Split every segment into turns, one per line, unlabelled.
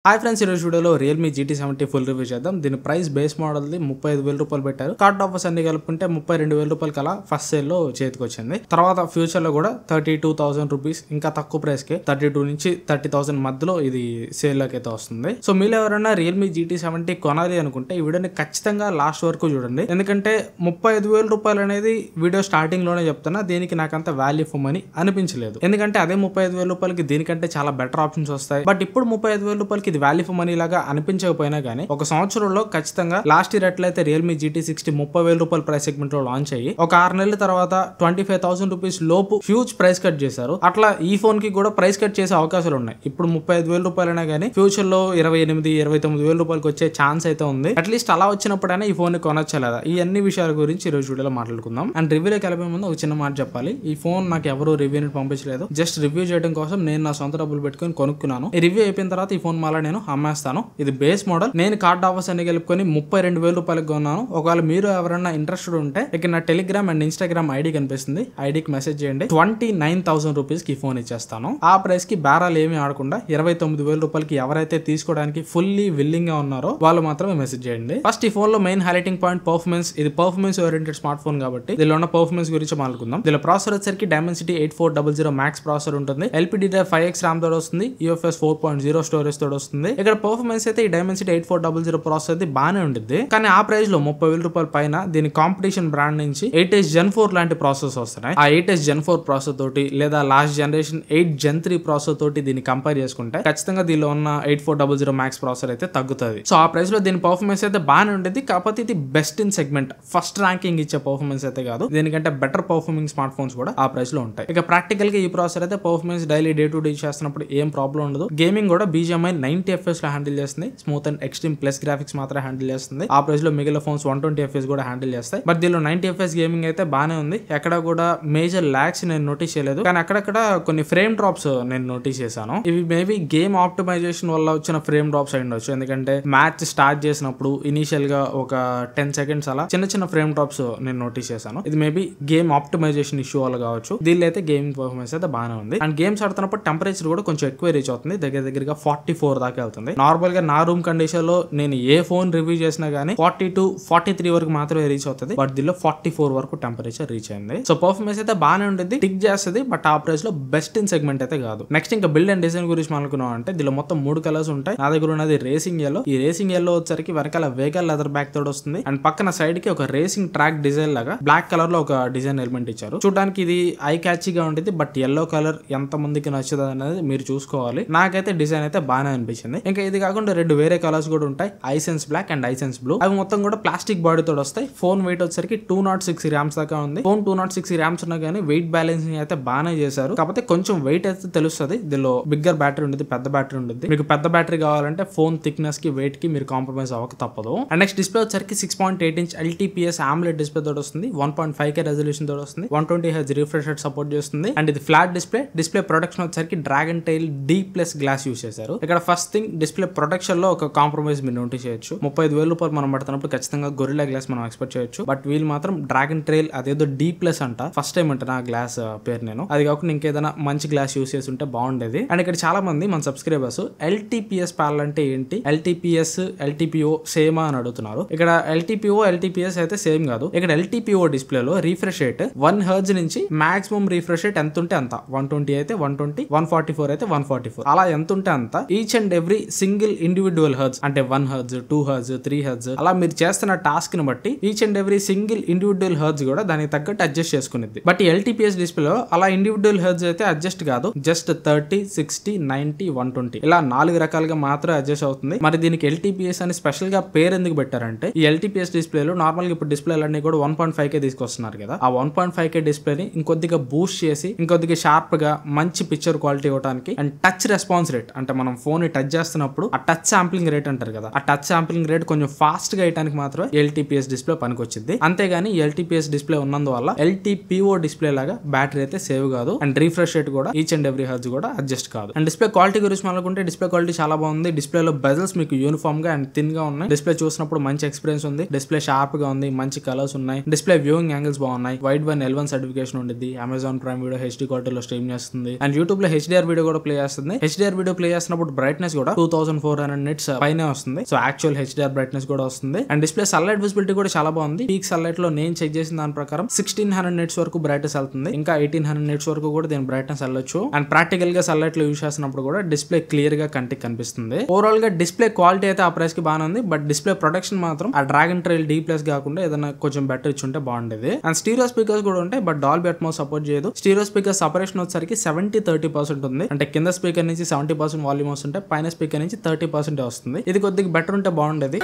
Hi friends, ఈరోజు వీడియోలో Realme GT70 full review చేద్దాం. దీని ప్రైస్ బేస్ మోడల్ది 35,000 రూపాయలు పెట్టారు. కార్డ్ ఆఫర్స్ అన్ని కలుపుకుంటే 32,000 రూపాయలకి అలా ఫస్ట్ సేల్లో చేతికి వచ్చింది. తర్వాత ఫ్యూచర్ లో కూడా 32,000 రూపీస్ ఇంకా తక్కువ ప్రైస్ కి 32 నుంచి 30,000 మధ్యలో ఇది సేల్ లోకి అయితే వస్తుంది. సో మీరు ఎవరైనా రియల్మీ GT70 కొనాలి అనుకుంటే ఈ వీడియోని ఖచ్చితంగా లాస్ట్ వరకు చూడండి. ఎందుకంటే 35,000 రూపాయలు అనేది వీడియో స్టార్టింగ్ లోనే చెప్తున్నా, దీనికి నాకంత వాల్యూ ఫర్ మనీ అనిపించలేదు. ఎందుకంటే అదే 35,000 రూపాయలకి దీనికంటే చాలా బెటర్ ఆప్షన్స్ వస్తాయి. బట్ ఇప్పుడు 35,000 రూపాయలకి ఇది వాల్యూ ఫర్ మనీ లాగా అనిపించకపోయినా గానీ ఒక సంవత్సరంలో ఖచ్చితంగా లాస్ట్ ఇయర్ ఎట్లయితే రియల్మీ GT60 30,000 రూపాయల ప్రైస్ సెగ్మెంట్ లో లాంచ్ అయ్యి ఒక 6 నెలల తర్వాత 25,000 రూపీస్ లోపు హ్యూజ్ ప్రైస్ కట్ చేశారు. అట్లా ఈ ఫోన్ కి కూడా ప్రైస్ కట్ చేసే అవకాశాలు ఉన్నాయి. ఇప్పుడు 35,000 రూపాయలైనా గానీ ఫ్యూచర్ లో 28,000-29,000 రూపాయలకి వచ్చే ఛాన్స్ అయితే ఉంది. అట్లీస్ట్ అలా వచ్చినప్పుడైనా ఈ ఫోన్ ని కొనొచ్చలేదా, ఈ అన్ని విషయాల గురించి ఈ రోజు వీడియోలో మాట్లాడుకుందాం. అండ్ రివ్యూలోకి వెళ్ళే ముందు ఒక చిన్న మాట చెప్పాలి. ఈ ఫోన్ నాకు ఎవరు రివ్యూని పంపించలేదు, జస్ట్ రివ్యూ చేయడం కోసం నేను నా సొంత డబ్బులు పెట్టుకుని కొనుక్కున్నాను. ఈ రివ్యూ అయిపోయిన తర్వాత ఈ ఫోన్ మళ్ళీ నేను అమ్మేస్తాను. ఇది బేస్ మోడల్. నేను కార్డ్ ఆఫర్స్ అన్ని కలుపుకొని 32,000 రూపాయలకు కొన్నాను. ఒకవేళ మీరు ఎవరైనా ఇంట్రెస్టెడ్ ఉంటే ఇక్కడ నా టెలిగ్రామ్ అండ్ ఇన్స్టాగ్రామ్ ఐడి కనిపిస్తుంది, ఐడికి మెసేజ్ చేయండి. 29,000 రూపీస్ కి ఫోన్ ఇచ్చేస్తాను. ఆ ప్రైస్ కి బేరాలు ఏమీ ఆడకుండా 29,000 రూపాయలకి ఎవరైతే తీసుకోవడానికి ఫుల్లీ విల్లింగ్ గా ఉన్నారో వాళ్ళు మాత్రమే మెసేజ్ చేయండి. ఫస్ట్ ఈ ఫోన్ లో మెయిన్ హైలైటింగ్ పాయింట్ పర్ఫార్మెన్స్. ఇది పర్ఫార్మెన్స్ ఓరియంటెడ్ స్మార్ట్ ఫోన్ కాబట్టి దీనిలో ఉన్న పర్ఫార్మెన్స్ గురించి మాట్లాడుకుందాం. దీనిలో ప్రాసెసర్ వచ్చేసరికి Dimensity 8400 మ్యాక్స్ ప్రాసెసర్ ఉంటుంది. LPDDR5X ర్యామ్ తోడు వస్తుంది. UFS 4.0 స్టోరేజ్ తోడు వస్తుంది. ఇక్కడ పర్ఫార్మెన్స్ అయితే ఈ Dimensity 8400 ప్రాసెసర్ అయితే బాగానే ఉంటుంది. కానీ ఆ ప్రైస్ లో 30,000 రూపాయల పైన దీని కాంపిటీషన్ బ్రాండ్ నుంచి 8S Gen 4 లాంటి ప్రాసెసర్స్ వస్తున్నాయి. ఆ 8S Gen 4 ప్రాసెసర్ తోటి లేదా లాస్ట్ జనరేషన్ 8 Gen 3 ప్రాసెసర్ తోటి దీన్ని కంపేర్ చేసుకుంటే ఖచ్చితంగా దీనిలో ఉన్న 8400 మ్యాక్స్ ప్రాసెసర్ అయితే తగ్గుతుంది. సో ఆ ప్రైస్ లో దీని పర్ఫార్మెన్స్ అయితే బాగానే ఉంటుంది. కాకపోతే ఇది best in segment, first ranking ఇచ్చే పర్ఫార్మెన్స్ అయితే కాదు. దీనికంటే బెటర్ పర్ఫార్మింగ్ స్మార్ట్ ఫోన్స్ కూడా ఆ ప్రైస్ లో ఉంటాయి. ఇక ప్రాక్టికల్ గా ఈ ప్రాసెసర్ అయితే performance daily day to day చేస్తున్నప్పుడు ఏం ప్రాబ్లం ఉండదు. గేమింగ్ కూడా BGMI 90 FPS లో హ్యాండిల్ చేస్తుంది. Smooth and extreme plus graphics మాత్రం హ్యాండిల్ చేస్తుంది. ఆ ప్రైస్ లో మిగిలిన ఫోన్స్ 120 FPS కూడా హ్యాండిల్ చేస్తాయి. బట్ దీనిలో 90 FPS గేమింగ్ అయితే బానే ఉంది. ఎక్కడ కూడా మేజర్ లాగ్స్ నేను నోటీస్ చేయలేదు. కానీ అక్కడక్కడ కొన్ని ఫ్రేమ్ డ్రాప్స్ నేను నోటీస్ చేశాను. ఇవి మేబీ గేమ్ ఆప్టిమైజేషన్ వల్ల వచ్చిన ఫ్రేమ్ డ్రాప్స్ అయి ఉండొచ్చు. ఎందుకంటే మ్యాచ్ స్టార్ట్ చేసినప్పుడు ఇనిషియల్ గా ఒక 10 సెకండ్స్ అలా చిన్న చిన్న ఫ్రేమ్ డ్రాప్స్ నేను నోటీస్ చేశాను. ఇది మేబీ గేమ్ ఆప్టిమైజేషన్ ఇష్యూ వల్ల కావచ్చు. దీనిలో అయితే గేమింగ్ పర్ఫార్మెన్స్ అయితే బాగానే ఉంది. అండ్ గేమ్స్ ఆడుతున్నప్పుడు టెంపరేచర్ కూడా కొంచెం ఎక్కువ రీచ్ అవుతుంది. దగ్గరగా 44 దాకా వెళ్తుంది. నార్మల్ గా నా రూమ్ కండిషన్ లో నేను ఏ ఫోన్ రివ్యూ చేసినా గానీ 42-43 వరకు మాత్రమే రీచ్ అవుతుంది. బట్ దీనిలో 44 వరకు టెంపరేచర్ రీచ్ అయింది. సో పర్ఫార్మెన్స్ అయితే బాగానే ఉంటుంది, టిక్ చేస్తుంది. బట్ ఆ ప్రైస్ లో బెస్ట్ ఇన్ సెగ్మెంట్ అయితే కాదు. నెక్స్ట్ ఇంకా బిల్డ్ అండ్ డిజైన్ గురించి అనుకున్నాం అంటే దీనిలో మొత్తం 3 కలర్స్ ఉంటాయి. నా దగ్గర ఉన్నది రేసింగ్ ఎల్లో. ఈ రేసింగ్ ఎల్లో వచ్చరికి వెనకాల వేగల్ లెదర్ బ్యాక్ తోడు వస్తుంది. అండ్ పక్కన సైడ్ కి ఒక రేసింగ్ ట్రాక్ డిజైన్ లాగా బ్లాక్ కలర్ లో ఒక డిజైన్ ఎలిమెంట్ ఇచ్చారు. చూడడానికి ఇది ఐ క్యాచీగా ఉంటుంది. బట్ ఎల్లో కలర్ ఎంత మందికి నచ్చుతుంది అనేది మీరు చూసుకోవాలి. నాకైతే డిజైన్ అయితే బాగానే అనిపించింది. ఇంకా ఇది కాకుండా 2 వేరే కలర్స్ కూడా ఉంటాయి, ఐసెన్స్ బ్లాక్ అండ్ ఐసెన్స్ బ్లూ. అవి మొత్తం కూడా ప్లాస్టిక్ బాడీ తోడు వస్తాయి. ఫోన్ వెయిట్ వచ్చేసరికి 206 గ్రామ్స్ దాకా ఉంది. ఫోన్ 206 గ్రామ్స్ ఉన్నా కానీ వెయిట్ బ్యాలెన్సింగ్ అయితే బాగానే చేశారు. కాకపోతే కొంచెం వెయిట్ అయితే తెలుస్తుంది. దీనిలో బిగ్గర్ బ్యాటరీ ఉంటుంది, పెద్ద బ్యాటరీ ఉంటుంది. మీకు పెద్ద బ్యాటరీ కావాలంటే ఫోన్ థిక్నెస్ కి వెయిట్ కి మీరు కాంప్రమైజ్ అవ్వక తప్పదు. అండ్ నెక్స్ట్ డిస్ప్లే వచ్చరికి 6.8 ఇంచ్ LTPS AMOLED డిస్ప్లే తోడు వస్తుంది. 1.5K రెజల్యూషన్ తోడు వస్తుంది. 120Hz రిఫ్రెష్ రేట్ సపోర్ట్ చేస్తుంది. అండ్ ఇది ఫ్లాట్ డిస్ప్లే. డిస్ప్లే ప్రొటెక్షన్ వచ్చరికి Dragontrail D+ glass use చేశారు. ఇక్కడ ఫస్ట్ థింగ్ డిస్ప్లే ప్రొటెక్షన్ లో ఒక కాంప్రమైజ్ మీరు నోటీస్ చేయొచ్చు. 35,000 రూపాయలు మనం పడుతున్నప్పుడు ఖచ్చితంగా గొరిల్లా గ్లాస్ మనం ఎక్స్పెక్ట్ చేయొచ్చు. బట్ వీళ్ళు మాత్రం డ్రాగన్ ట్రైల్ అదేదో D+ అంట. ఫస్ట్ టైం అంట నా గ్లాస్ పేరు నేను. అది కాకుండా ఇంకేదైనా మంచి గ్లాస్ యూస్ చేసి ఉంటే బాగుండేది. అండ్ ఇక్కడ చాలా మంది మన సబ్స్క్రైబర్స్ LTPS ప్యానల్ అంటే ఏంటి, LTPS LTPO సేమా అని అడుగుతున్నారు. ఇక్కడ LTPS అయితే సేమ్ కాదు. ఇక్కడ LTPO డిస్ప్లే లో రిఫ్రెష్ రేట్ 1 Hz నుంచి మాక్సిమం రిఫ్రెష్ రేట్ ఎంత ఉంటే అంత. 120 అయితే 120, 144 అయితే 144, అలా ఎంత ఉంటే అంత. Each and every single individual hertz అంటే 1 Hz, 2 Hz, 3 Hz అలా మీరు చేస్తున్న టాస్క్ ని బట్టి each and every single individual hertz కూడా దానికి తగ్గట్టు అడ్జస్ట్ చేసుకునేది. బట్ LTPS డిస్ప్లే లో అలా ఇండివిడ్యువల్ హెర్ట్జ్ అయితే అడ్జస్ట్ కాదు. జస్ట్ 30, 60, 90, 120 ఇలా 4 రకాలుగా మాత్రమే అడ్జస్ట్ అవుతుంది. మరి దీనికి LTPS అని స్పెషల్ గా పేరు ఎందుకు పెట్టారంటే ఈ LTPS డిస్ప్లే లో నార్మల్ గా ఇప్పుడు డిస్ప్లేలన్నీ కూడా 1.5K తీసుకొస్తున్నారు కదా. ఆ 1.5K డిస్ప్లే ని ఇంకొద్దిగా బూస్ట్ చేసి ఇంకొద్దిగా షార్ప్ గా మంచి పిక్చర్ క్వాలిటీ ఇవ్వడానికి అండ్ టచ్ రెస్పాన్స్ రేట్ అంటే మనం ఫోన్ ని టచ్ చేస్తున్నప్పుడు ఆ టచ్ శాంప్లింగ్ రేట్ అంటారు కదా, ఆ టచ్ శాంప్లింగ్ రేట్ కొంచెం ఫాస్ట్ గా వేయడానికి మాత్రమే LTPS డిస్ప్లే పనికొచ్చింది. అంతేగాని LTPS డిస్ప్లే ఉన్నందువల్ల LTPO డిస్ప్లే లాగా బ్యాటరీ అయితే సేవ్ కాదు. అండ్ రిఫ్రెష్ రేట్ కూడా ఈచ్ అండ్ ఎవ్రీ హెర్ట్జ్ కూడా అడ్జస్ట్ కాదు. అండ్ డిస్ప్లే క్వాలిటీ గురించి అనుకుంటే డిస్ప్లే క్వాలిటీ చాలా బాగుంది. డిస్ప్లే లో బెజల్స్ మీకు యూనిఫామ్ గా అండ్ థిన్ గా ఉన్నాయి. డిస్ప్లే చూసినప్పుడు మంచి ఎక్స్పీరియన్స్ ఉంది. డిస్ప్లే షార్ప్ గా ఉంది, మంచి కలర్స్ ఉన్నాయి. డిస్ప్లే వ్యూయింగ్ యాంగిల్స్ బాగున్నాయి. వైడ్ 1 L1 సర్టిఫికేషన్ ఉంటుంది. అమెజాన్ ప్రైమ్ వీడియో HD క్వాలిటీలో స్ట్రీమ్ చేస్తుంది. అండ్ యూట్యూబ్ లో HDR వీడియో కూడా ప్లే చేస్తుంది. HDR వీడియో ప్లే చేస్తున్నప్పుడు బ్రైట్నెస్ బ్రైట్నెస్ కూడా 2400 నిట్స్ పైన వస్తుంది. సో యాక్చువల్ హెచ్డిఆర్ బ్రైట్నెస్ కూడా వస్తుంది. అండ్ డిస్ప్లే సన్లైట్ విజిబిలిటీ కూడా చాలా బాగుంది. పీక్ సన్లైట్ లో నేను చెక్ చేసిన దాని ప్రకారం 1600 నిట్స్ వరకు బ్రైట్నెస్ వెళ్తుంది. ఇంకా 1800 నిట్స్ వరకు కూడా దీని బ్రైట్నెస్ వెళ్ళొచ్చు. అండ్ ప్రాక్టికల్ గా సన్లైట్ లో యూస్ చేసినప్పుడు కూడా డిస్ప్లే క్లియర్ గా కంటికి కనిపిస్తుంది. ఓవరాల్ గా డిస్ప్లే క్వాలిటీ అయితే ఆ ప్రైస్ కి బాగానే ఉంది. బట్ డిస్ప్లే ప్రొటెక్షన్ మాత్రం ఆ డ్రాగన్ ట్రైల్ D+ కాకుండా ఏదైనా కొంచెం బెటర్ ఇచ్చి ఉంటే బాగుండేది. అండ్ స్టీరియో స్పీకర్స్ కూడా ఉంటాయి, బట్ డాల్బీ అట్మాస్ సపోర్ట్ చేయదు. స్టీరియో స్పీకర్ సపరేషన్ వచ్చేసరికి 70-30% ఉంది. అంటే కింద స్పీకర్ నుంచి 70% వాల్యూమ్ వస్తుంటే పైన స్పీకర్ నుంచి 30% వస్తుంది. ఇది కొద్దిగా బెటర్ ఉంటే బాగుండేది.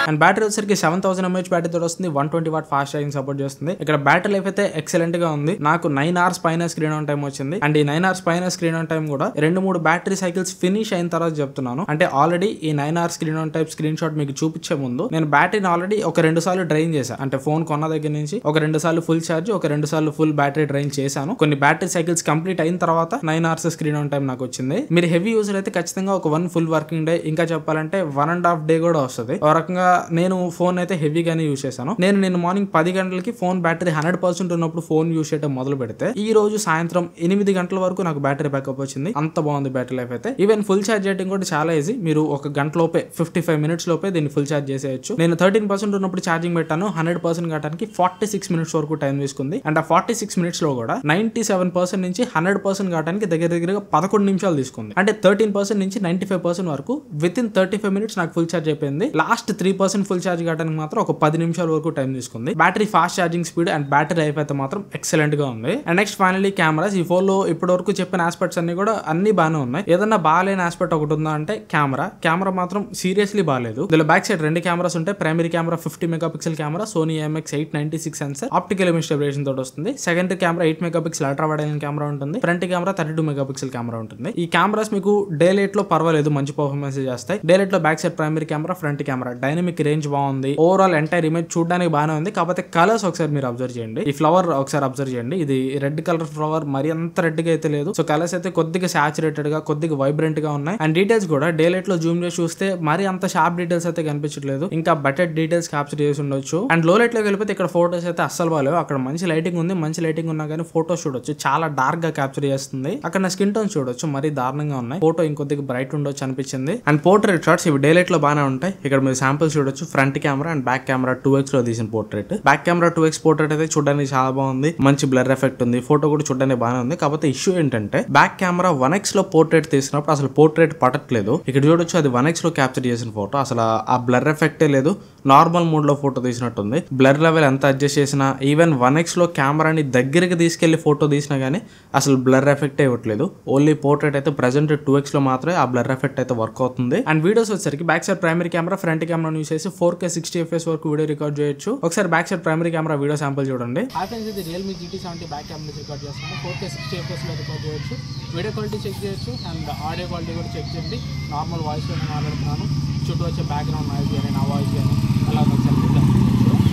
అండ్ బ్యాటరీ వచ్చేసరికి 7000 mAh బ్యాటరీ తో వస్తుంది. 120 వాట్ ఫాస్ట్ ఛార్జింగ్ సపోర్ట్ చేస్తుంది. ఇక్కడ బ్యాటరీ లైఫ్ అయితే ఎక్సలెంట్ గా ఉంది. నాకు 9 hours పైన స్క్రీన్ ఆన్ టైం వచ్చింది. అండ్ ఈ 9 hours పైన స్క్రీన్ ఆన్ టైం కూడా 2-3 బ్యాటరీ సైకిల్స్ ఫినిష్ అయిన తర్వాత చెప్తున్నాను. అంటే ఆల్రెడీ ఈ 9 hours screen on time screen shot మీకు చూపించే ముందు నేను బ్యాటరీని ఆల్రెడీ ఒక 2 సార్లు డ్రైన్ చేశాను. అంటే ఫోన్ కొన్న దగ్గర నుంచి ఒక 2 సార్లు ఫుల్ ఛార్జ్, ఒక 2 సార్లు ఫుల్ బ్యాటరీ డ్రైన్ చేశాను. కొన్ని బ్యాటరీ సైకిల్స్ కంప్లీట్ అయిన తర్వాత 9 hours స్క్రీన్ ఆన్ టైం నాకు వచ్చింది. మీరు హెవీ యూజర్ అయితే ఖచ్చితంగా ఒక 1 full వర్కింగ్ డే, ఇంకా చెప్పాలంటే 1.5 day కూడా వస్తుంది. ఒక రకంగా నేను ఫోన్ అయితే హెవీగానే యూజ్ చేశాను. నేను మార్నింగ్ 10 గంటలకి ఫోన్ బ్యాటరీ 100% ఉన్నప్పుడు ఫోన్ యూజ్ చేయడం మొదలు పెడితే ఈ రోజు సాయంత్రం 8 గంటల వరకు నాకు బ్యాటరీ బ్యాకప్ వచ్చింది. అంత బాగుంది బ్యాటరీ లైఫ్ అయితే. ఈవెన్ ఫుల్ ఛార్జ్ చేయడం కూడా చాలా ఈజీ. మీరు ఒక గంట లోపే 55 minutes లోపే దీన్ని ఫుల్ ఛార్జ్ చేసేయచ్చు. నేను 13% ఉన్నప్పుడు ఛార్జింగ్ పెట్టాను. 100% కావడానికి 46 minutes వరకు టైం తీసుకుంది. అండ్ ఆ 46 minutes లో కూడా 97% నుంచి 100% కావడానికి దగ్గరగా 11 నిమిషాలు తీసుకుంది. అంటే 13% నుంచి 95% వరకు విత్ ఇన్ 35 minutes నాకు ఫుల్ ఛార్జ్ అయిపోయింది. లాస్ట్ 3% ఫుల్ ఛార్జ్ కావడానికి మాత్రం ఒక 10 నిమిషాల వరకు టైం తీసుకుంది. Battery fast charging speed and battery life అయితే మాత్రం ఎక్సలెంట్ గా ఉంది. And next finally cameras. ఈ ఫోన్ లో ఇప్పటి వరకు చెప్పిన ఆస్పెక్ట్స్ అన్ని కూడా అన్ని బాగానే ఉన్నాయి. ఏదన్నా బాగాలేని ఆస్పెక్ట్ ఒకటి ఉందా అంటే కెమెరా మాత్రం సీరియస్లీ బాగాలేదు. ఇందులో బ్యాక్ సైడ్ 2 కెమెరాస్ ఉంటాయి. Primary camera 50 megapixel camera, Sony IMX896 sensor, optical image stabilisation తోటి వస్తుంది. Secondary camera 8 megapixel ultra wide angle camera ఉంటుంది. ఫ్రంట్ కెమెరా 32 మెగాపిక్సెల్ కెమెరా ఉంటుంది. ఈ కెమెరాస్ మీకు డే లైట్ లో పర్వాలేదు, మంచి పర్ఫార్మెన్స్ చేస్తాయి. డే లైట్ లో back side primary camera, front camera, dynamic range బాగుంది. ఓవరాల్ ఎంటైర్ ఇమేజ్ చూడడానికి బాగానే ఉంది. కాకపోతే కలర్స్ ఒకసారి మీరు అబ్జర్వ్ చేయండి. ఈ ఫ్లవర్ ఒకసారి అబ్జర్వ్ చేయండి. ఇది రెడ్ కలర్ ఫ్లవర్, మరి అంత రెడ్ గా అయితే లేదు. సో కలర్స్ అయితే కొద్దిగా సాచురేటెడ్ గా, కొద్దిగా వైబ్రెంట్ గా ఉన్నాయి. అండ్ డీటెయిల్స్ కూడా డే లైట్ లో జూమ్ చేసి చూస్తే మరి అంత షార్ప్ డీటెయిల్స్ అయితే కనిపించట్లేదు. ఇంకా బెటర్ డీటెయిల్స్ క్యాప్చర్ చేసి ఉండొచ్చు. అండ్ లో లైట్ లోకి వెళ్ళిపోతే ఇక్కడ ఫోటోస్ అయితే అస్సలు బాగాలేవు. అక్కడ మంచి లైటింగ్ ఉంది, మంచి లైటింగ్ ఉన్నా కానీ ఫోటోస్ చూడొచ్చు, చాలా డార్క్ గా క్యాప్చర్ చేస్తుంది. అక్కడ నా స్కిన్ టోన్ చూడొచ్చు, మరి దారుణంగా ఉన్నాయి. ఫోటో ఇంకొద్దిగా బ్రైట్ ఉండొచ్చు అనిపించింది. అండ్ పోర్ట్రేట్ షాట్స్ ఇవి డే లైట్ లో బాగానే ఉంటాయి. ఇక్కడ మీరు శాంపిల్స్ చూడొచ్చు. Front camera and back camera 2x లో తీసిన portrait. Back camera 2x portrait అయితే చూడడానికి చాలా బాగుంది. మంచి బ్లర్ ఎఫెక్ట్ ఉంది. ఫోటో కూడా చూడడానికి బాగానే ఉంది. కాకపోతే ఇష్యూ ఏంటంటే బ్యాక్ కెమెరా 1x లో పోర్ట్రేట్ తీసినప్పుడు అసలు పోర్ట్రేట్ పట్టట్లేదు. ఇక్కడ చూడొచ్చు, అది 1x లో క్యాప్చర్ చేసిన ఫోటో. అసలు ఆ బ్లర్ ఎఫెక్టే లేదు. నార్మల్ మోడ్ లో ఫోటో తీసినట్టుంది. బ్లర్ లెవెల్ ఎంత అడ్జస్ట్ చేసినా, ఈవెన్ 1x లో కెమెరాని దగ్గరికి తీసుకెళ్లి ఫోటో తీసినా గానీ అసలు బ్లర్ ఎఫెక్టే ఇవ్వట్లేదు. ఓన్లీ పోర్ట్రేట్ అయితే ప్రెసెంట్ 2x లో మాత్రమే ఆ బ్లర్ ఎఫెక్ట్ అయితే వర్క్ అవుతుంది. అండ్ వీడియోస్ వచ్చేసరికి back side primary camera, front camera use చేసి 4K 60 FPS వరకు వీడియో రికార్డ్ చేయొచ్చు. ఒకసారి back side primary camera video sample చూడండి. ఇది Realme GT70 back camera record చేస్తున్నాను. 4K 60 FPS లో రికార్డ్ చేయొచ్చు. వీడియో క్వాలిటీ చెక్ చేయొచ్చు అండ్ ఆడియో క్వాలిటీ కూడా చెక్ చేయండి. నార్మల్ వాయిస్ లో నేను మాట్లాడుతున్నాను. చుట్టూ వచ్చే బ్యాక్గ్రౌండ్ నాయిస్ కానీ, నా వాయిస్ కానీ అలా వచ్చాను.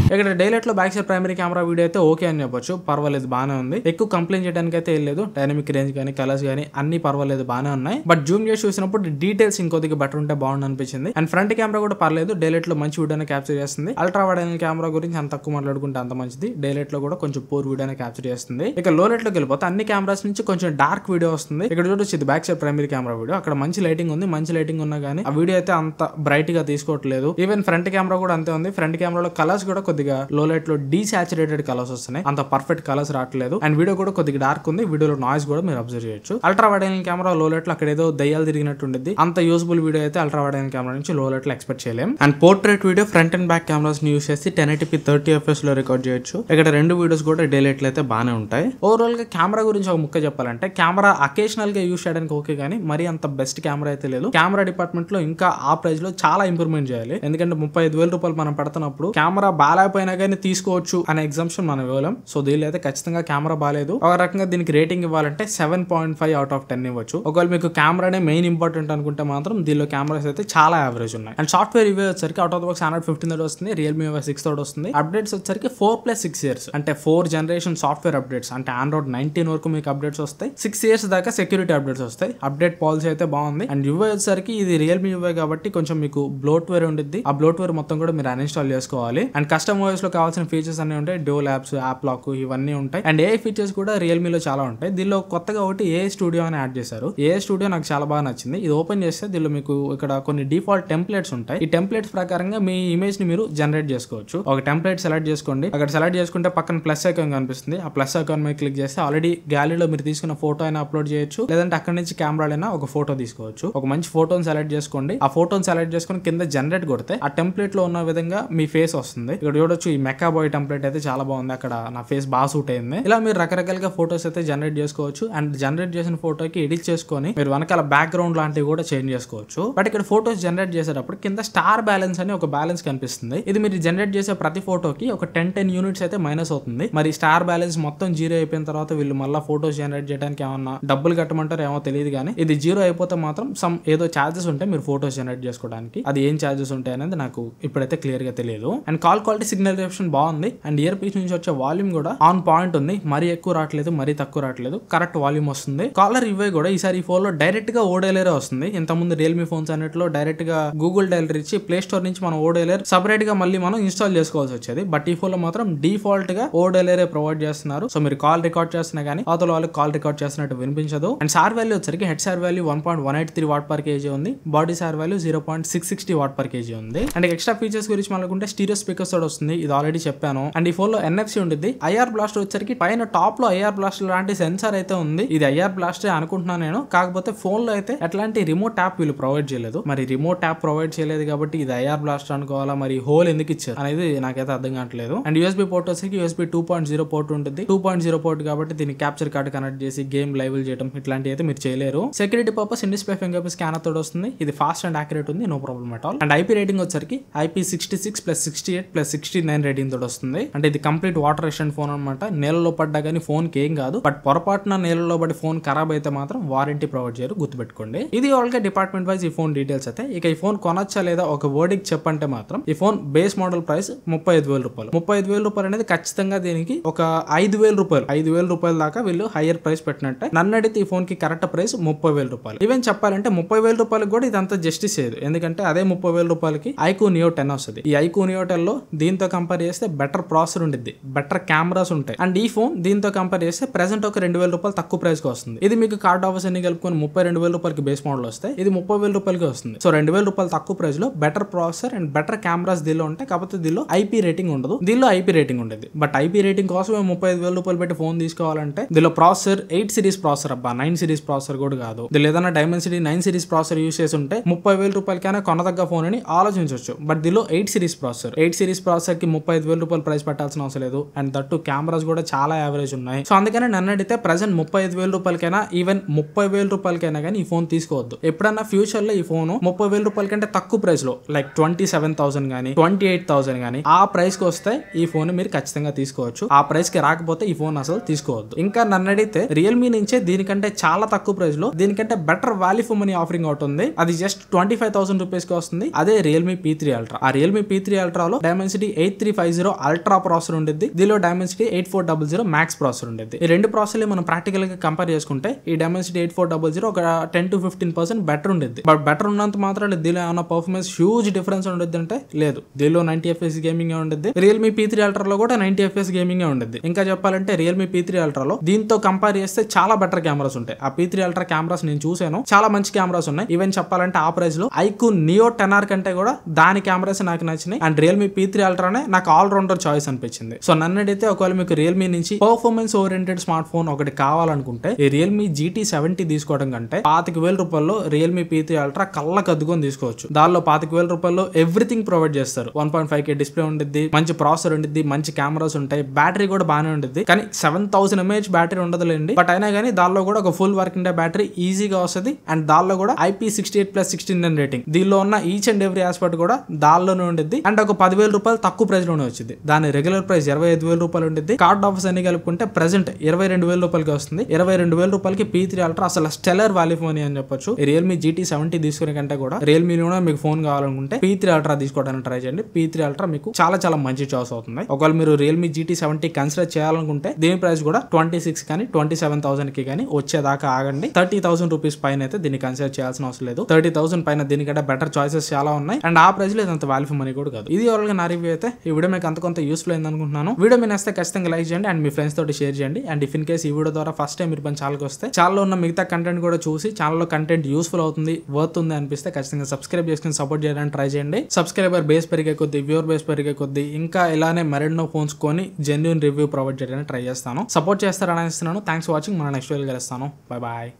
ఇక్కడ డైలైట్ లో back side primary camera video అయితే ఓకే అని చెప్పొచ్చు. పర్వాలేదు, బాగానే ఉంది. ఎక్కువ కంప్లైంట్ చేయడానికి అయితే లేదు. డైనమిక్ రేంజ్ కానీ, కలర్స్ కానీ అన్ని పర్వాలేదు, బాగానే ఉన్నాయి. బట్ జూమ్ చేసి చూసినప్పుడు డీటెయిల్స్ ఇంకొద్దిగా బెటర్ ఉంటే బాగుంది అనిపించింది. అండ్ ఫ్రంట్ కెమెరా కూడా పర్లేదు. డైలైట్ లో మంచి వీడియోని క్యాప్చర్ చేస్తుంది. అల్ట్రా వైడ్ యాంగిల్ కెమెరా గురించి అంత తక్కువ మాట్లాడుకుంటే అంత మంచిది. డైలైట్ లో కూడా కొంచెం పూర్ వీడియోని క్యాప్చర్ చేస్తుంది. ఇక లో లైట్ లోకి వెళ్ళిపోతే అన్ని కెమెరాస్ నుంచి కొంచెం డార్క్ వీడియో వస్తుంది. ఇక్కడ చూడొచ్చు, ఇది back side primary camera video. అక్కడ మంచి లైటింగ్ ఉంది. మంచి లైటింగ్ ఉన్నా కానీ ఆ వీడియో అయితే అంత బ్రైట్ గా తీసుకోవట్లేదు. ఈవెన్ ఫ్రంట్ కెమెరా కూడా అంతే ఉంది. ఫ్రంట్ కెమెరాలో కలర్స్ కూడా కొద్దిగా లో లైట్ లో డీసాచురేటెడ్ కలర్స్ వస్తున్నాయి. అంత పర్ఫెక్ట్ కలర్స్ రావట్లేదు. అండ్ వీడియో కూడా కొద్దిగా డార్క్ ఉంది. వీడియోలో నాయిస్ కూడా మీరు అబ్జర్వ్ చేయొచ్చు. Ultra wide angle camera low light లో అక్కడ ఏదో దయ్యాలు తిరిగినట్టు ఉండేది. అంత యూస్ఫుల్ వీడియో అయితే అల్ట్రా వైడ్ యాంగిల్ కెమెరా నుంచి లో లైట్ లో ఎక్స్పెక్ట్ చేయలేం. And portrait video front and back cameras ని యూస్ చేసి 1080p 30 FPS లో రికార్డ్ చేయొచ్చు. ఇక్కడ 2 వీడియోస్ కూడా డే లైట్ లో అయితే బాగానే ఉంటాయి. ఓవరాల్ గా కెమెరా గురించి ఒక ముక్క చెప్పాలంటే, కెమెరా అకేషనల్ గా యూస్ చేయడానికి ఓకే కానీ మరి అంత బెస్ట్ కెమెరా అయితే లేదు. కెమెరా డిపార్ట్మెంట్ లో ఇంకా ఆ ప్రైస్ లో చాలా ఇంప్రూవ్మెంట్ చేయాలి. ఎందుకంటే 35,000 రూపాయలు మనం పెడుతున్నప్పుడు కెమెరా బాగాలేకపోయినా కానీ తీసుకోవచ్చు అనే ఎగ్జాంప్షన్ మనం ఇవ్వలేం. సో దీనిలో అయితే ఖచ్చితంగా కెమెరా బాగాలేదు. ఒక రకంగా దీనికి రేటింగ్ ఇవ్వాలంటే 7.5 out of 10 ఇవ్వచ్చు. ఒకవేళ మీకు కెమెరానే మెయిన్ ఇంపార్టెంట్ అనుకుంటే మాత్రం దీనిలో కెమెరాస్ అయితే చాలా యావరేజ్ ఉన్నాయి. అండ్ సాఫ్ట్వేర్ రివ్యూ వచ్చరికి out of the box Android 15 తోటి వస్తుంది. రియల్మీ OS 6 తోటి వస్తుంది. అప్డేట్స్ వచ్చరికి 4+6 years అంటే 4 generation సాఫ్ట్వేర్ అప్డేట్స్. అంటే Android 19 వరకు మీకు అప్డేట్స్ వస్తాయి. 6 years దాకా సెక్యూరిటీ అప్డేట్స్ వస్తాయి. అప్డేట్ పాలసీ అయితే బాగుంది. అండ్ యూఐ వచ్చరికి ఇది రియల్మీ యూఐ కాబట్టి కొంచెం మీకు బ్లోట్వేర్ ఉండిద్ది. ఆ బ్లోట్వేర్ మొత్తం కూడా మీరు అన్ఇన్స్టాల్ చేసుకోవాలి. అండ్ కస్టమర్ సిస్టమ్ ఓఎస్ లో కావాల్సిన ఫీచర్స్ అన్ని ఉంటాయి. డ్యూల్ యాప్స్, యాప్ లాక్ ఇవన్నీ ఉంటాయి. అండ్ ఏ ఫీచర్స్ కూడా రియల్మీలో చాలా ఉంటాయి. దీనిలో కొత్తగా ఒకటి ఏ స్టూడియో అని యాడ్ చేశారు. ఏ స్టూడియో నాకు చాలా బాగా నచ్చింది. ఇది ఓపెన్ చేస్తే దీనిలో మీకు ఇక్కడ కొన్ని డిఫాల్ట్ టెంప్లెట్స్ ఉంటాయి. ఈ టెంప్లెట్స్ ప్రకారంగా మీ ఇమేజ్ ని మీరు జనరేట్ చేసుకోవచ్చు. ఒక టెంప్లెట్ సెలెక్ట్ చేసుకోండి. అక్కడ సెలెక్ట్ చేసుకుంటే పక్కన ప్లస్ ఐకాన్ కనిపిస్తుంది. ఆ ప్లస్ ఐకాన్ మీద క్లిక్ చేస్తే ఆల్రెడీ గ్యాలరీలో మీరు తీసుకున్న ఫోటో అయినా అప్లోడ్ చేయొచ్చు, లేదంటే అక్కడ నుంచి కెమెరాలైనా ఒక ఫోటో తీసుకోవచ్చు. ఒక మంచి ఫోటోని సెలెక్ట్ చేసుకోండి. ఆ ఫోటోని సెలెక్ట్ చేసుకుని కింద జనరేట్ కొడితే ఆ టెంప్లెట్ లో ఉన్న విధంగా మీ ఫేస్ వస్తుంది. ఇక్కడ చూడొచ్చు ఈ మెకా బాయ్ టెంప్లెట్ అయితే చాలా బాగుంది. అక్కడ నా ఫేస్ బాగా సూట్ అయింది. ఇలా మీరు రకరకాలుగా ఫోటోస్ అయితే జనరేట్ చేసుకోవచ్చు. అండ్ జనరేట్ చేసిన ఫోటోకి ఎడిట్ చేసుకొని మీరు వెనకాల బ్యాక్గ్రౌండ్ లాంటివి కూడా చేంజ్ చేసుకోవచ్చు. బట్ ఇక్కడ ఫోటోస్ జనరేట్ చేసేటప్పుడు కింద స్టార్ బ్యాలెన్స్ అని ఒక బ్యాలెన్స్ కనిపిస్తుంది. ఇది మీరు జనరేట్ చేసే ప్రతి ఫోటోకి ఒక 10 యూనిట్స్ అయితే మైనస్ అవుతుంది. మరి స్టార్ బ్యాలెన్స్ మొత్తం జీరో అయిపోయిన తర్వాత వీళ్ళు మళ్ళీ ఫోటోస్ జనరేట్ చేయడానికి ఏమన్నా డబ్బులు కట్టమంటారు ఏమో తెలియదు, కానీ ఇది జీరో అయిపోతే మాత్రం సమ్ ఏదో ఛార్జెస్ ఉంటాయి మీరు ఫోటోస్ జనరేట్ చేసుకోవడానికి. అది ఏం ఛార్జెస్ ఉంటాయి అనేది నాకు ఇప్పుడైతే క్లియర్ గా తెలియదు. And call quality, signal reception బాగుంది. అండ్ ఇయర్ పీస్ నుంచి వచ్చే వాల్యూమ్ కూడా ఆన్ పాయింట్ ఉంది. మరీ ఎక్కువ రావట్లేదు, మరీ తక్కువ రావట్లేదు, కరెక్ట్ వాల్యూమ్ వస్తుంది. కాలర్ ఇవే కూడా ఈసారి ఈ ఫోన్ లో డైరెక్ట్ గా ఓడేలరే వస్తుంది. ఇంతకుముందు రియల్మీ ఫోన్స్ అన్నిట్లో డైరెక్ట్ గా గూగుల్ డైలర్ ఇచ్చి ప్లే స్టోర్ నుంచి మనం ఓడేలర్ సపరేట్ గా మళ్ళీ మనం ఇన్స్టాల్ చేసుకోవాల్సి వచ్చేది. బట్ ఈ ఫోన్ లో మాత్రం డిఫాల్ట్ గా ఓడేలరే ప్రొవైడ్ చేస్తున్నారు. సో మీరు కాల్ రికార్డ్ చేస్తున్నా కానీ అవతల వాళ్ళకి కాల్ రికార్డ్ చేస్తున్నట్టు వినిపించదు. అండ్ సార్ వాల్యూ వచ్చరికి head SAR value 1.183 watt per KG ఉంది. Body SAR value 0.660 watt per KG ఉంది. అండ్ ఎక్స్ట్రా ఫీచర్స్ గురించి మనకుంటే స్టీరియో స్పీకర్స్ తోడు వస్తుంది. ఇది ఆల్రెడీ చెప్పాను. అండ్ ఈ ఫోన్ లో NFC ఉంటుంది. ఐఆర్ బ్లాస్టర్ వచ్చరికి పైన టాప్ లో ఐఆర్ బ్లాస్టర్ లాంటి సెన్సార్ అయితే ఉంది. ఇది ఐఆర్ బ్లాస్టర్ అనుకుంటున్నాను నేను. కాకపోతే ఫోన్ లో అయితే ఎట్లాంటి రిమోట్ యాప్ వీళ్ళు ప్రొవైడ్ చేయలేదు. మరి రిమోట్ యాప్ ప్రొవైడ్ చేయలేదు కాబట్టి ఇది ఐఆర్ బ్లాస్టర్ అనుకోవాలా, మరి హోల్ ఎందుకు ఇచ్చారు అనేది నాకైతే అర్థం కావట్లేదు. అండ్ USB పోర్ట్ వచ్చేసి USB 2.0 పోర్ట్ ఉంటుంది. 2.0 పోర్ట్ కాబట్టి దీన్ని క్యాప్చర్ కార్డ్ కనెక్ట్ చేసి గేమ్ లైవ్ చేయడం ఇట్లాంటివి అయితే మీరు చేయలేరు. Security purpose in display fingerprint scanner తోడు వస్తుంది. ఇది ఫాస్ట్ అండ్ యాక్యురేట్ ఉంది, no problem at all. And IP rating వచ్చరికి IP66+68+69 రేటింగ్ తోడు వస్తుంది. అంటే ఇది కంప్లీట్ వాటర్ రెసిస్టెంట్ ఫోన్ అనమాట. నేలలో పడ్డా కానీ ఫోన్ కి ఏం కాదు. బట్ పొరపాటున నేలలో పడి ఫోన్ ఖరాబ్ అయితే మాత్రం వారంటీ ప్రొవైడ్ చేయరు, గుర్తుపెట్టుకోండి. ఇది ఆల్గా డిపార్ట్మెంట్ వైజ్ ఈ ఫోన్ డీటెయిల్స్ అయితే. ఇక ఈ ఫోన్ కొనొచ్చా లేదా ఒక వర్డింగ్ చెప్పంటే మాత్రం ఈ ఫోన్ బేస్ మోడల్ ప్రైస్ 35,000 రూపాయలు. 35,000 రూపాయలు అనేది ఖచ్చితంగా దీనికి ఒక 5,000 రూపాయలు, 5,000 రూపాయల దాకా వీళ్ళు హైయర్ ప్రైస్ పెట్టినట్టే. నన్ను అడిగితే ఈ ఫోన్ కి కరెక్ట్ ప్రైస్ 30,000 రూపాయలు. ఈవెన్ చెప్పాలంటే 30,000 రూపాయలకు కూడా ఇదంతా జస్టిస్ చేయదు. ఎందుకంటే అదే 30,000 రూపాయలకి iQOO Neo 10 వస్తుంది. ఈ iQOO Neo 10 లో దీంతో కంపేర్ చేస్తే బెటర్ ప్రాసెసర్ ఉండిద్ది, బెటర్ కెమెరాస్ ఉంటాయి. అండ్ ఈ ఫోన్ దీంతో కంపేర్ చేస్తే ప్రెసెంట్ ఒక 2,000 రూపాయలు తక్కువ ప్రైస్ కి వస్తుంది. ఇది మీకు కార్డ్ ఆఫర్స్ అన్ని కలుపుకొని 32,000 రూపాయలకి బేస్ మోడల్ వస్తే ఇది 30,000 రూపాయలకి వస్తుంది. సో 2,000 రూపాయలు తక్కువ ప్రైస్ లో better processor and better cameras దీనిలో ఉంటాయి. కాకపోతే దీనిలో IP రేటింగ్ ఉండదు, దీనిలో IP రేటింగ్ ఉండేది. బట్ IP రేటింగ్ కోసం 35,000 రూపాయలు పెట్టి ఫోన్ తీసుకోవాలంటే దీనిలో ప్రాసెసర్ 8 సిరీస్ ప్రాసెసర్, అబ్బా 9 సిరీస్ ప్రాసెసర్ కూడా కాదు. దీనిలో ఏదైనా డైమెన్సిటీ 9 సిరీస్ ప్రాసెసర్ యూస్ చేసి ఉంటే 30,000 రూపాయలకైనా కొనదగ్గ ఫోన్ అని ఆలోచించవచ్చు. బట్ దీనిలో 8 సిరీస్ ప్రాసెసర్, 8 సిరీస్ ప్రాసెసర్ కి 35,000 రూపాయలు ప్రైస్ పెట్టాల్సిన అవసరం లేదు. అండ్ దట్టు కెమెరాస్ కూడా చాలా యావరేజ్ ఉన్నాయి. సో అందుకని నన్ను అడిగితే ప్రెసెంట్ 35,000 రూపాయలకైనా ఈవెన్ 30,000 రూపాయలకైనా కానీ ఈ ఫోన్ తీసుకోవద్దు. ఎప్పుడన్నా ఫ్యూచర్ లో ఈ ఫోన్ 30,000 రూపాయల కంటే తక్కువ ప్రైస్ లో లైక్ 27,000 గానీ 28,000 గానీ ఆ ప్రైస్ కి వస్తే ఈ ఫోన్ మీరు ఖచ్చితంగా తీసుకోవచ్చు. ఆ ప్రైస్ కి రాకపోతే ఈ ఫోన్ అసలు తీసుకోవద్దు. ఇంకా నన్ను అడిగితే రియల్మీ నుంచే దీనికంటే చాలా తక్కువ ప్రైస్ లో దీనికంటే better value for money offering out ఉంది. అది జస్ట్ 25,000 రూపీస్ కి వస్తుంది. అదే రియల్మీ P3 Ultra. ఆ రియల్మీ P3 Ultra లో Dimensity 8350 అల్ట్రా ప్రాసెసర్ ఉండేది. దీనిలో Dimensity 8400 మ్యాక్స్ ప్రాసెసర్ ఉండేది. ఈ రెండు ప్రాసెసర్లు మనం ప్రాక్టికల్ గా కంపేర్ చేసుకుంటే ఈ Dimensity 8400 ఒక 10 to 15% బెటర్ ఉండేది. బట్ బెటర్ ఉన్నంత మాత్రం దీనిలో ఏమైనా పర్ఫార్మెన్స్ హ్యూజ్ డిఫరెన్స్ ఉండేది అంటే లేదు. దీనిలో 90 FPS గేమింగ్ ఉండేది. రియల్మీ P3 Ultra లో కూడా 90 FPS గేమింగ్ ఉండేది. ఇంకా చెప్పాలంటే రియల్మీ P3 Ultra లో దీంతో కంపేర్ చేస్తే చాలా బెటర్ కెమెరాస్ ఉంటాయి. ఆ P3 Ultra కెమెరాస్ నేను చూసాను, చాలా మంచి కెమెరాస్ ఉన్నాయి. ఈవెన్ చెప్పాలంటే ఆ ప్రైస్ లో iQOO Neo 10R కంటే కూడా దాని కెమెరాస్ నాకు నచ్చినాయి. అండ్ రియల్మీ P3 Ultra నే నాకు ఆల్ రౌండర్ చాయిస్ అనిపించింది. సో నన్ను అడిగితే ఒకవేళ మీకు రియల్మీ నుంచి పర్ఫార్మెన్స్ ఓరియంటెడ్ స్మార్ట్ ఫోన్ ఒకటి కావాలనుకుంటే ఈ రియల్మీ GT70 తీసుకోవడం కంటే 25,000 రూపాయల్లో రియల్మీ P3 Ultra కళ్ళకు అద్దుకొని తీసుకోవచ్చు. దానిలో 25,000 రూపాయల్లో ఎవ్రీథింగ్ ప్రొవైడ్ చేస్తారు. 1.5K డిస్ప్లే ఉండిద్ది, మంచి ప్రాసెసర్ ఉండిద్ది, మంచి కెమెరాస్ ఉంటాయి, బ్యాటరీ కూడా బాగానే ఉండిద్ది. కానీ 7,000 mAh బ్యాటరీ ఉండదులేండి. బట్ అయినా కానీ దానిలో కూడా ఒక ఫుల్ వర్కింగ్ డే బ్యాటరీ ఈజీగా వస్తుంది. అండ్ దానిలో కూడా IP68+69 రేటింగ్. దీనిలో ఉన్న ఈచ్ అండ్ ఎవ్రీ ఆస్పెక్ట్ కూడా దానిలోనే ఉండిద్ది. అండ్ ఒక 10,000 రూపాయలు తక్కువ ప్రైస్ లోనే వచ్చింది. దాని రెగ్యులర్ ప్రైస్ 25,000 రూపాయలు ఉండిద్ది. కార్డ్ ఆఫర్స్ అన్ని కలుపుకుంటే ప్రెసెంట్ 22,000 రూపాయలకి వస్తుంది. 22,000 రూపాయలకి P3 Ultra అసలు స్టెల్లర్ వాల్యూ ఫోన్ అని చెప్పొచ్చు. రియల్మీ GT70 తీసుకునే కంటే కూడా రియల్మీలో మీకు ఫోన్ కావాలనుకుంటే P3 Ultra తీసుకోవడానికి ట్రై చేయండి. P3 Ultra మీకు చాలా చాలా మంచి చాయిస్ అవుతుంది. ఒకవేళ మీరు రియల్మీ GT70 కన్సిడర్ చేయాలనుకుంటే దీని ప్రైస్ కూడా 26 కానీ 27,000 కి కానీ వచ్చేదాకా ఆగండి. 30,000 రూపీస్ పైన అయితే దీన్ని కన్సిడర్ చేయాల్సిన అవసరం లేదు. 30,000 పైన దీనికంటే బెటర్ చాయిసెస్ చాలా ఉన్నాయి. అండ్ ఆ ప్రైస్ లో ఇదంత వాల్యూ ఫర్ మనీ కూడా కాదు. ఇది ఓవరాల్ గా నా రివ్యూ అయితే. అయితే ఈ వీడియో మీకు అంత కొంత యూస్ఫుల్ అయింది అనుకుంటున్నాను. వీడియో మీ నచ్చితే ఖచ్చితంగా లైక్ చేయండి అండ్ మీ ఫ్రెండ్స్ తోటి షేర్ చేయండి. అండ్ ఇఫ్ ఇన్ కేస్ ఈ వీడియో ద్వారా ఫస్ట్ టైం మీరు మన ఛానల్కి వస్తే ఛానల్లో ఉన్న మిగతా కంటెంట్ కూడా చూసి ఛానల్లో కంటెంట్ యూస్ఫుల్ అవుతుంది, వర్త్ ఉంది అనిపిస్తే ఖచ్చితంగా సబ్స్క్రైబ్ చేసుకుని సపోర్ట్ చేయడానికి ట్రై చేయండి. సబ్స్క్రైబర్ బేస్ పెరిగే కొద్ది, వ్యూవర్ బేస్ పెరిగే కొద్ది ఇంకా ఇలానే మరెన్నో ఫోన్స్ కొని జెన్యూన్ రివ్యూ ప్రొవైడ్ చేయడానికి ట్రై చేస్తాను. సపోర్ట్ చేస్తారని ఆశిస్తున్నాను. Thanks for watching. మన నెక్స్ట్ వీడియోలో కలుస్తాను. Bye bye.